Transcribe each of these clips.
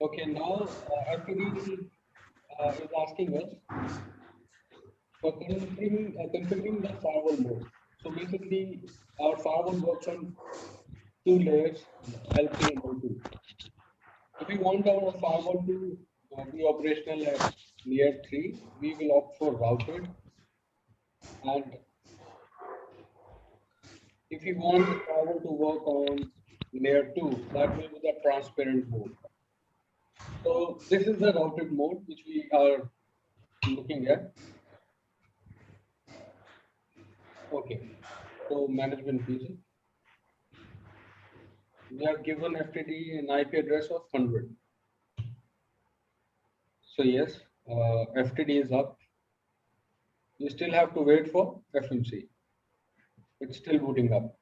Okay, now FTD is asking us for configuring the firewall mode. So basically, our firewall works on two layers, L3 and L2. If we want our firewall to be operational at layer 3, we will opt for routed. And if you want the firewall to work on layer 2, that will be the transparent mode. So this is the routed mode which we are looking at. Okay, so management feature. We are given FTD an IP address of 100. So yes, FTD is up. You still have to wait for FMC. It's still booting up.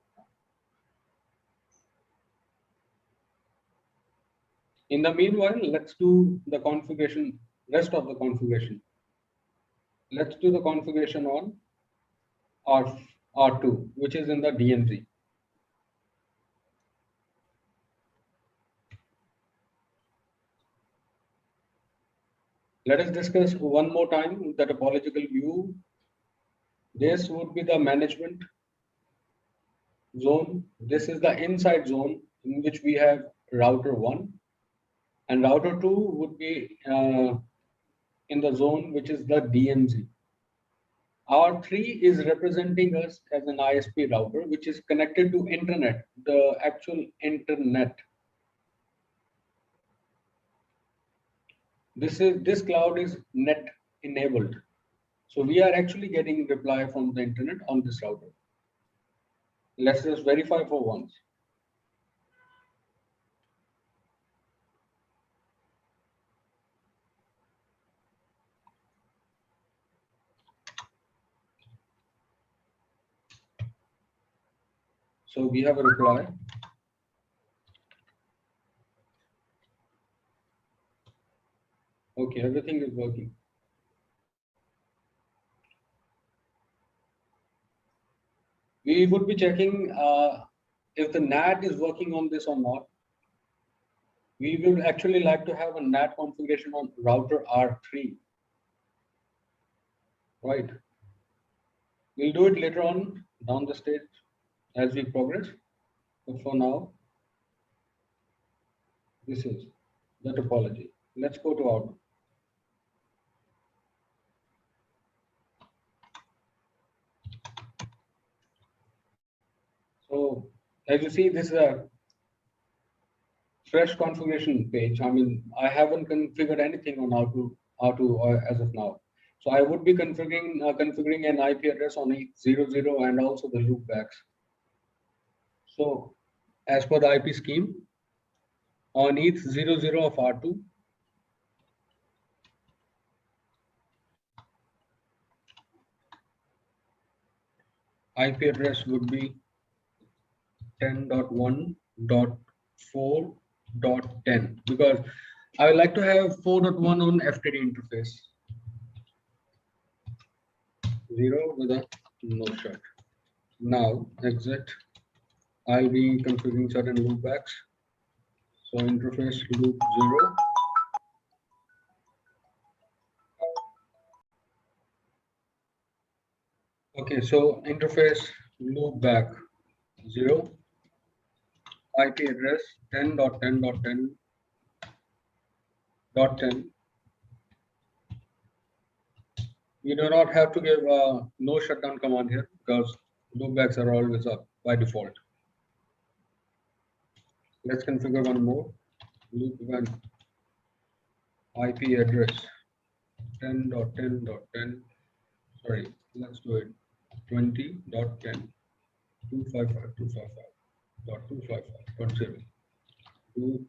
In the meanwhile, let's do the configuration, rest of the configuration. Let's do the configuration on R2, which is in the DMZ. Let us discuss one more time the topological view. This would be the management zone. This is the inside zone in which we have router 1, and router 2 would be in the zone which is the DMZ. R3 is representing us as an ISP router which is connected to internet, the actual internet. This cloud is net enabled. So we are actually getting reply from the internet on this router. Let's just verify for once. So we have a reply. Okay, everything is working. We would be checking if the NAT is working on this or not. We would actually like to have a NAT configuration on router R3. Right. We'll do it later on down the stage as we progress. But for now, this is the topology. Let's go to Outlook. So as you see, this is a fresh configuration page. I mean, I haven't configured anything on R2 as of now. So I would be configuring an IP address on ETH00 and also the loopbacks. So as per the IP scheme, on ETH00 of R2, IP address would be 10.1.4.10 because I would like to have 4.1 on FTD interface. 0 with a no shut. Now exit. I'll be configuring certain loopbacks. So interface loop 0. Okay, so interface loopback 0. IP address 10.10.10.10. You do not have to give a no shutdown command here because loopbacks are always up by default. Let's configure one more. Loop event IP address 10.10.10. Sorry, let's do it 20.10. 255.255.255.0.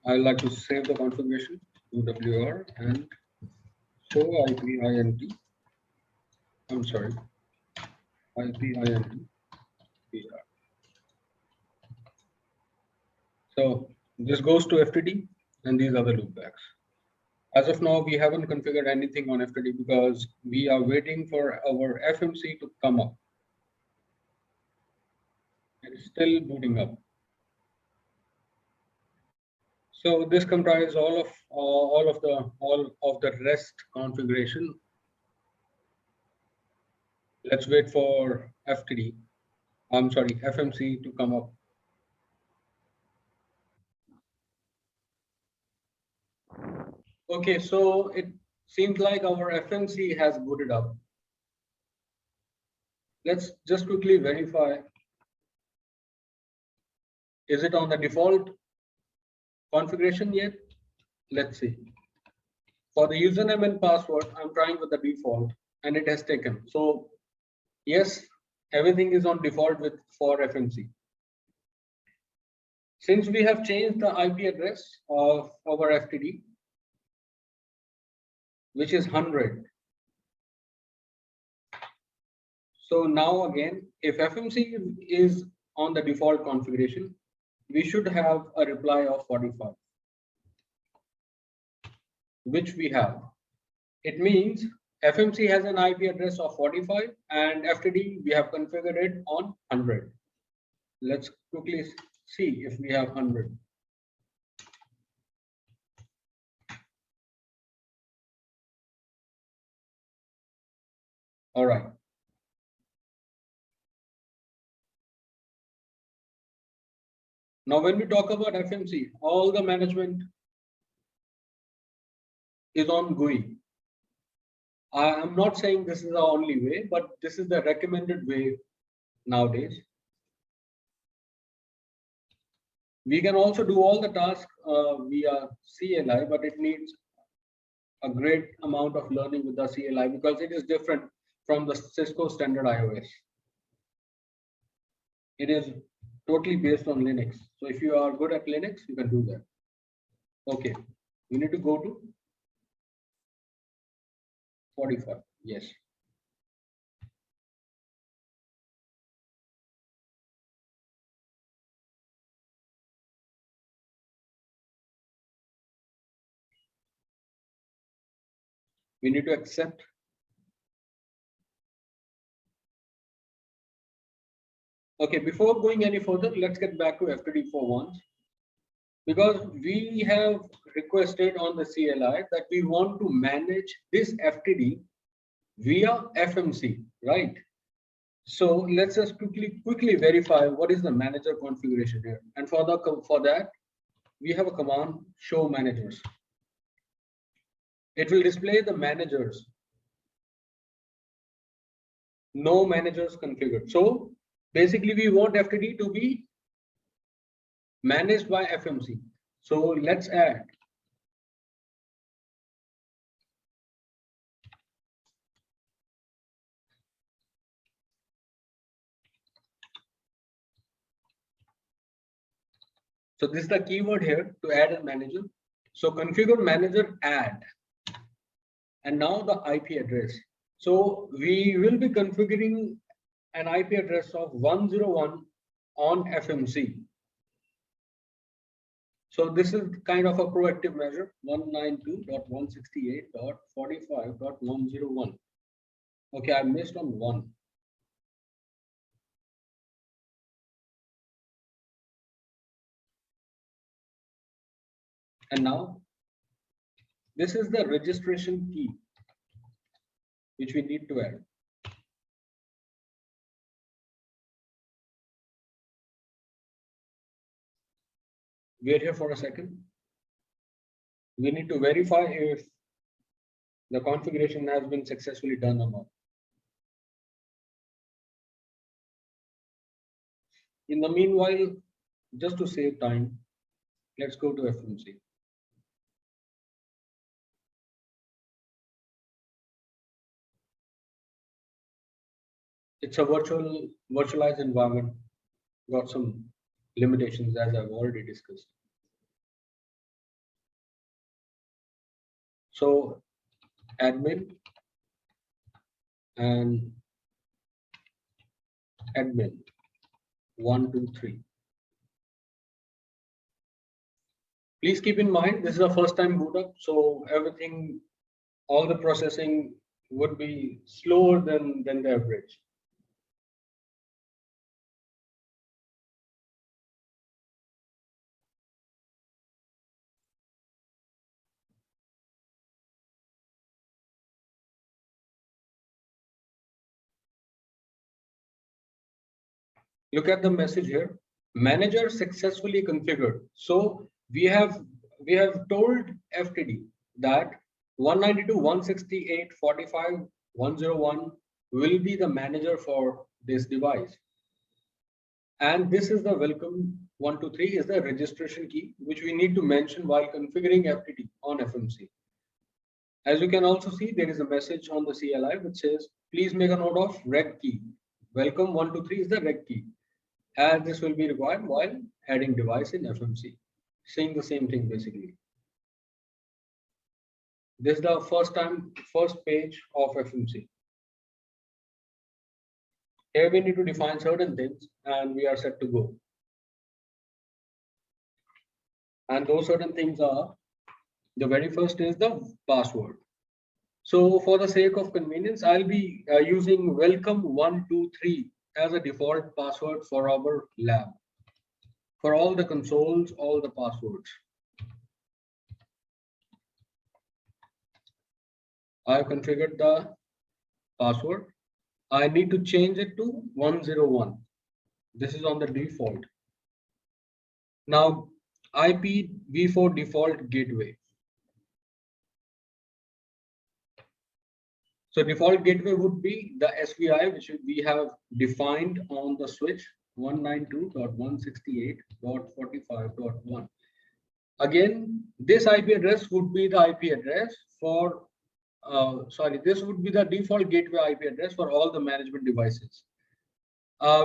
I like to save the configuration to WR and show IPINT. I'm sorry, IPINT PR. So this goes to FTD and these are the loopbacks. As of now, we haven't configured anything on FTD because we are waiting for our FMC to come up. It's still booting up. So this comprises all of the REST configuration. Let's wait for FTD. I'm sorry, FMC to come up. Okay, so it seems like our FMC has booted up. Let's just quickly verify. Is it on the default configuration yet? Let's see. For the username and password, I'm trying with the default and it has taken. So yes, everything is on default with for FMC. Since we have changed the IP address of our FTD, which is 100. So now again, if FMC is on the default configuration, we should have a reply of 45, which we have. It means FMC has an IP address of 45 and FTD we have configured it on 100. Let's quickly see if we have 100. All right. Now, when we talk about FMC, all the management is on GUI. I am not saying this is the only way, but this is the recommended way nowadays. We can also do all the tasks via CLI, but it needs a great amount of learning with the CLI because it is different from the Cisco standard iOS. It is totally based on Linux. So if you are good at Linux, you can do that. Okay, we need to go to 45. Yes. We need to accept. Okay, before going any further, let's get back to FTD for once. Because we have requested on the CLI that we want to manage this FTD via FMC, right? So let's just quickly verify what is the manager configuration here. And for that, we have a command show managers. It will display the managers. No managers configured. So basically, we want FTD to be managed by FMC. So let's add. So this is the keyword here to add a manager. So configure manager add. And now the IP address. So we will be configuring an IP address of 101 on FMC. So this is kind of a proactive measure, 192.168.45.101. Okay, I missed on one. And now this is the registration key, which we need to add. Wait here for a second. We need to verify if the configuration has been successfully done or not. In the meanwhile, just to save time, let's go to FMC. It's a virtualized environment, got some limitations as I've already discussed. So admin and admin 1, 2, 3. Please keep in mind this is a first time boot up, so everything, all the processing would be slower than the average. look at the message here. Manager successfully configured. So we have told FTD that 192.168.45.101 will be the manager for this device. And this is the welcome 123 is the registration key, which we need to mention while configuring FTD on FMC. As you can also see, there is a message on the CLI which says, please make a note of reg key. Welcome 123 is the reg key, and this will be required while adding device in FMC. Saying the same thing basically. This is the first page of FMC. Here we need to define certain things and we are set to go. And those certain things are, the very first is the password. So for the sake of convenience, I'll be using welcome123 as a default password for our lab. For all the consoles, all the passwords. I've configured the password. I need to change it to 101. This is on the default. Now, IPv4 default gateway. So default gateway would be the SVI, which we have defined on the switch 192.168.45.1. Again, this IP address would be the IP address for, this would be the default gateway IP address for all the management devices.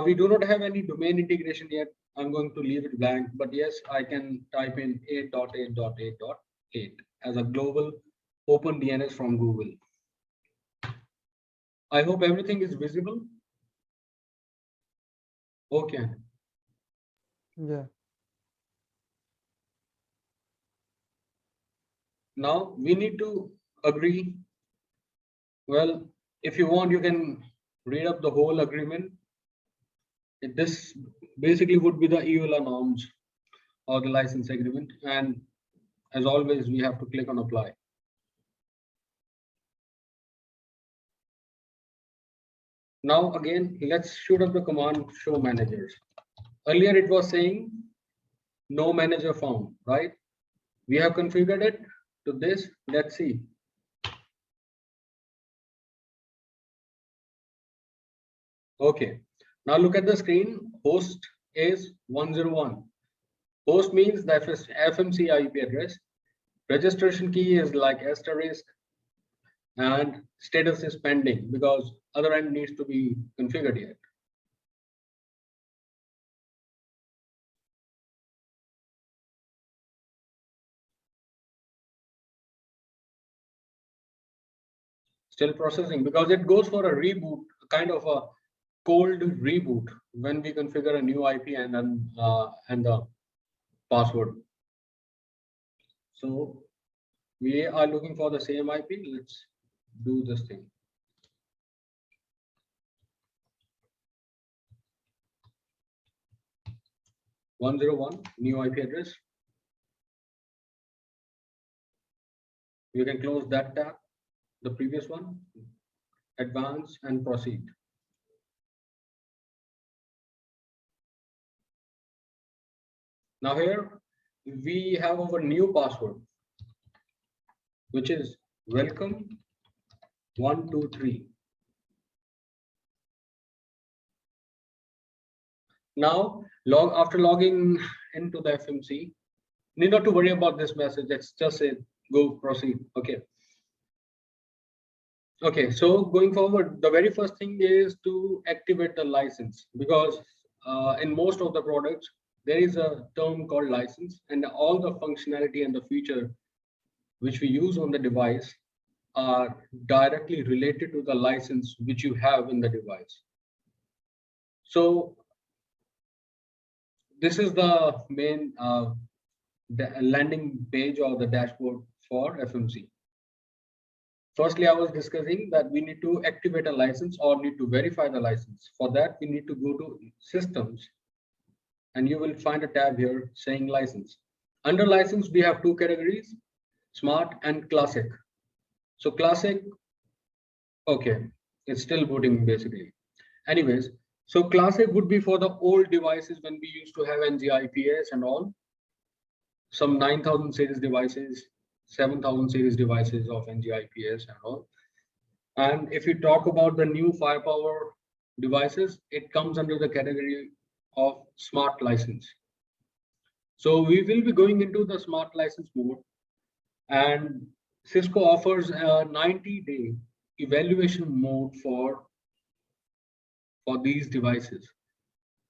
We do not have any domain integration yet. I'm going to leave it blank, but yes, I can type in 8.8.8.8 as a global open DNS from Google. I hope everything is visible. Okay. Yeah. Now we need to agree. Well, if you want, you can read up the whole agreement. This basically would be the EULA norms or the license agreement. And as always, we have to click on apply. Now again, let's shoot up the command show managers. Earlier it was saying no manager found, right? We have configured it to this. Let's see. Okay, now look at the screen. Host is 101. Host means the FMC IP address. Registration key is like asterisk, and status is pending because other end needs to be configured yet. Still processing because it goes for a reboot, kind of a cold reboot when we configure a new IP and then and the password. So we are looking for the same IP. Let's do this thing. (101) new IP address. You can close that tab, the previous one, advance and proceed. Now here we have our new password, which is welcome 123. Now after logging into the FMC, need not to worry about this message. Let's just say go proceed. Okay, so going forward, the very first thing is to activate the license, because in most of the products there is a term called license, and all the functionality and the feature which we use on the device are directly related to the license which you have in the device. So this is the main the landing page or the dashboard for FMC. Firstly, I was discussing that we need to activate a license or need to verify the license. For that, we need to go to systems, and you will find a tab here saying license. Under license, we have two categories, smart and classic. So classic, okay, it's still booting basically. Anyways, So class A would be for the old devices when we used to have NG-IPS and all. Some 9000 series devices, 7000 series devices of NG-IPS and all. And if you talk about the new firepower devices, it comes under the category of smart license. So we will be going into the smart license mode, and Cisco offers a 90-day evaluation mode for these devices.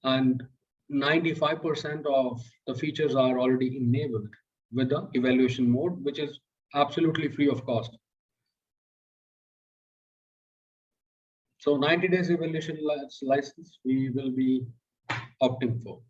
And 95% of the features are already enabled with the evaluation mode, which is absolutely free of cost. So 90 days evaluation license we will be opting for.